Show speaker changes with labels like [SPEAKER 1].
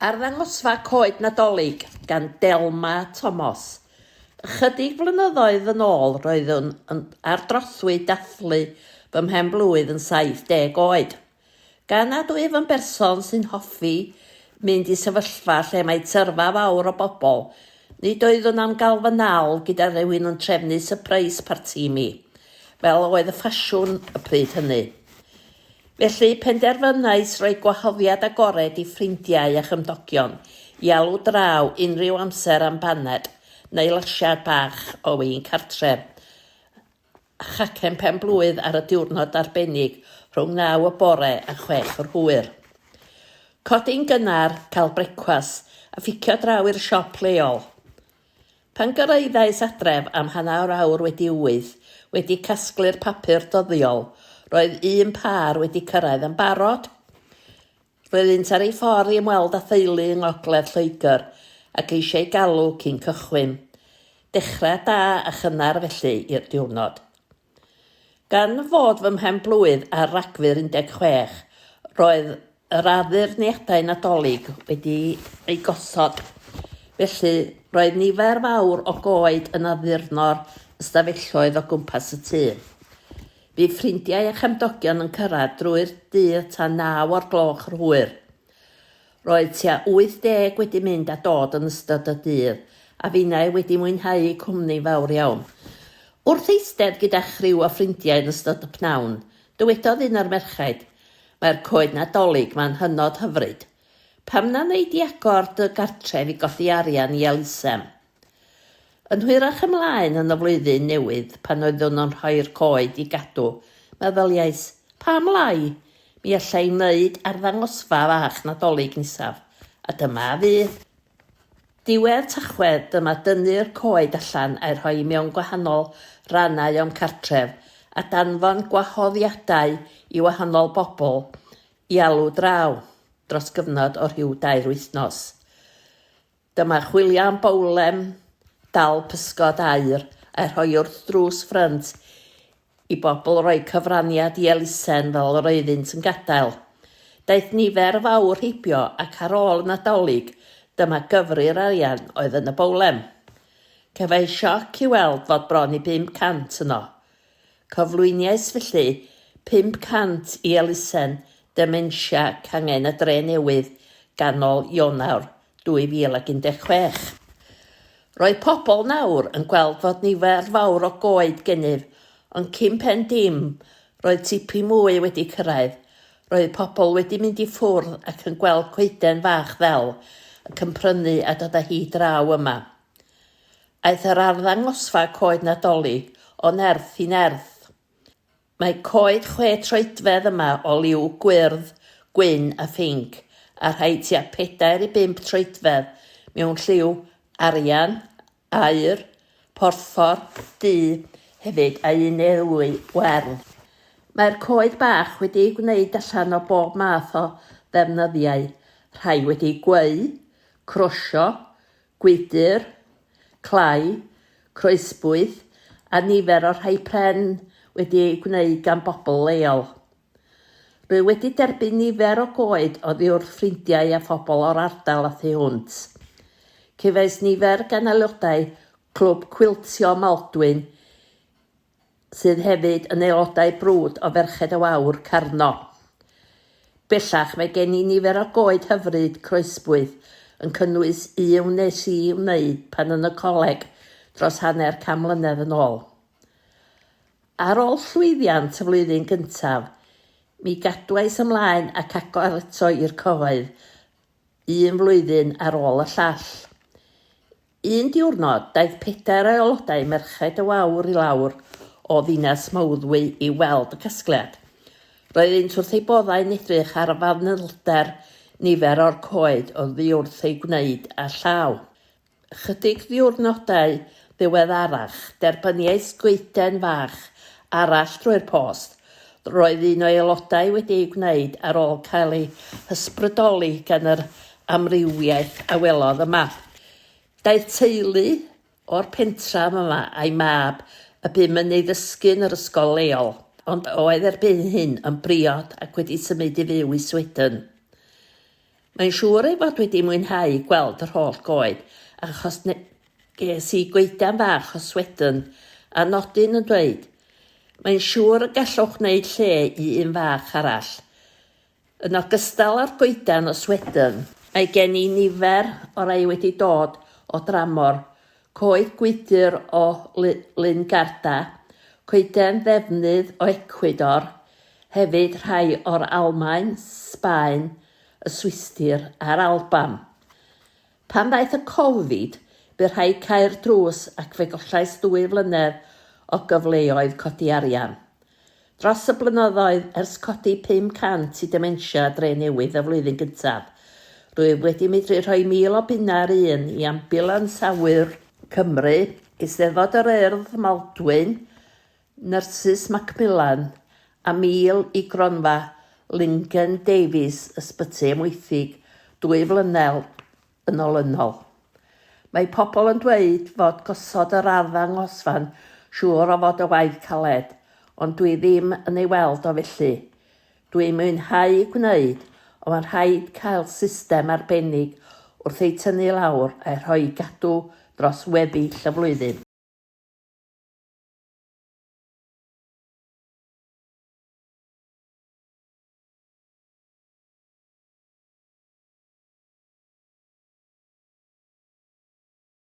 [SPEAKER 1] Arddangosfa Coed Nadolig gan Delma Thomas. Ychydig flynyddoedd yn ôl roeddwn ar drothwy dathlu fy mhenblwydd yn 70 oed. Gan nad wyf yn berson sy'n hoffi mynd i sefyllfa lle mae tyrfa fawr o bobl, nid oeddwn am gael fy nal gyda rhywun yn trefnu surprise party mi, fel oedd y ffasiwn y pryd hynny. Felly penderfynais roi gwahoddiad agored i ffrindiau a chymdogion i alw draw unrhyw amser am baned neu lasiad bach o win cartref. Chacen penblwydd ar y diwrnod arbennig rhwng 9 y bore a 6 o'r hwyr. Codi'n gynnar, cael brecwas a fficio draw i'r siop leol. Pan gyrraeddais adref am hanner awr wedi 8, wedi casglu'r papur dyddiol, roedd un par wedi cyrraedd yn barod. Roedd ar ei ffordd i ymweld â theulu yng ngogledd Lloegr ac eisiau galw cyn cychwyn. Dechrau da a chynnar felly i'r diwrnod. Gan fod fy mhenblwydd ar Ragfyr 16, roedd yr addurniadau Nadolig wedi ei gosod. Felly roedd nifer fawr o goed yn addurno'r ystafelloedd o gwmpas y tŷ. Bu ffrindiau a chymdogion yn cyrraedd drwy'r dydd tan 9 o'r gloch yr hwyr. Roedd tua 80 wedi mynd a dod yn ystod y dydd, a finnau wedi mwynhau cwmni fawr iawn. Wrth eistedd gyda chriw o ffrindiau yn ystod y pnawn, dywedodd un ar merchaid, mae'r coed Nadolig ma'n hynod hyfryd. Pam na wneud i agor dy gartref i godi arian i elusem? Yn hwyrach ymlaen yn y flwyddyn newydd, pan oeddwn nhw'n rhoi'r coed i gadw, meddyliais, pam lai? Mi allai wneud arddangosfa fach Nadolig nesaf, a dyma fydd. Diwedd Tachwedd, dyma dynnu'r coed allan a'i rhoi mewn gwahanol rannau o'm cartref, a danfon gwahoddiadau i wahanol bobl i alw draw dros gyfnod o rhyw 2 wythnos. Dyma chwilio am bowlem, dal pysgod aur a rhoi wrth drws ffrynt i bobl roi cyfraniad i elusen fel yr oeddynt yn gadael. Daeth nifer fawr heibio ac ar ôl Nadolig, dyma gyfri'r arian oedd yn y bowlem. Cefai sioc i weld fod bron i 500 yno. Cyflwyniais felly 500 i elusen dementia cangen y Dre Newydd ganol Ionawr 2016. Roedd pobl nawr yn gweld fod nifer fawr o goed gennyf, ond cyn pen dim, roedd tipyn mwy wedi cyrraedd. Roedd pobl wedi mynd i ffwrdd ac yn gweld coeden fach fel, ac yn prynu a dod â hi draw yma. Aeth yr Arddangosfa Coed Nadolig o nerth i nerth. Mae coed 6 troedfedd yma o liw gwyrdd, gwyn a ffink, a rhai tua 4 i 5 troedfedd mewn lliw arian, aur, porffor, du, hefyd a un neu 2 werdd. Mae'r coed bach wedi gwneud allan o bob math o ddefnyddiau, rhai wedi gweu, crosio, gwydr, clai, croesbwyth a nifer o rhai pren wedi ei gwneud gan bobl leol. Rwy wedi derbyn nifer o goed oddi wrth ffrindiau a phobl o'r ardal a thu hwnt. Cefais nifer gan aelodau clwb cwiltio Maldwyn sydd hefyd yn aelodau brwd o Ferched y Wawr Carno. Bellach mae gen i nifer o goed hyfryd croesbwyth yn cynnwys un nes i wneud pan yn y coleg dros hanner 100 mlynedd yn ôl. Ar ôl llwyddiant y flwyddyn gyntaf, mi gadwais ymlaen ac agor eto i'r coed, un flwyddyn ar ôl y llall. Un diwrnod, daeth 4 aelodau Merched y Wawr i lawr o ddinas Mawddwy i weld y casgliad. Roeddent wrth ei boddau'n edrych ar y fanylder nifer o'r coed o ddiwrth ei gwneud â llaw. Chydig ddiwrnodau ddiweddarach, derbyniais goeden fach arall drwy'r post. Roedd un o aelodau wedi ei gwneud ar ôl cael ei hysbrydoli gan yr amrywiaeth a welodd yma. Daeth teulu o'r pentref yma a'i mab y bum yn ei ddysgu yn yr ysgol leol, ond oedd erbyn hyn yn briod ac wedi symud i fyw i Sweden. Mae'n siŵr ei fod wedi mwynhau gweld yr holl goed, achos ges i goedan fach o swedyn a nodyn yn dweud, mae'n siŵr y gallwch wneud lle i un fach arall. Yn ogystal â'r goedan o swedyn, mae gen i nifer o rai wedi dod o dramor, coed gwydr o Lyngarda, coeden ddefnydd o Ecwador, hefyd rhai o'r Almaen, Sbaen, y Swistir a'r Alban. Pan ddaeth y Covid, bu rhai cael drws ac fe gollais 2 flynedd o gyfleoedd codi arian. Dros y blynyddoedd ers codi 500 i dementia Dre Newydd y flwyddyn gyntaf, rwyf wedi medru rhoi 1000 o bunna'r un i ambulans awyr Cymru, Eisteddfod yr Urdd Maldwyn, Nyrsys Macmillan a 1000 i gronfa Lingen Davies Ysbyty Amwythig 2 flynedd yn olynol. Mae pobl yn dweud fod gosod yr arddangosfa'n siŵr o fod y waith caled, ond dwi ddim yn ei weld o felly. Dwi'n mwynhau gwneud, ond mae'n rhaid cael system arbennig wrth ei tynnu lawr a rhoi gadw dros weddill y flwyddyn.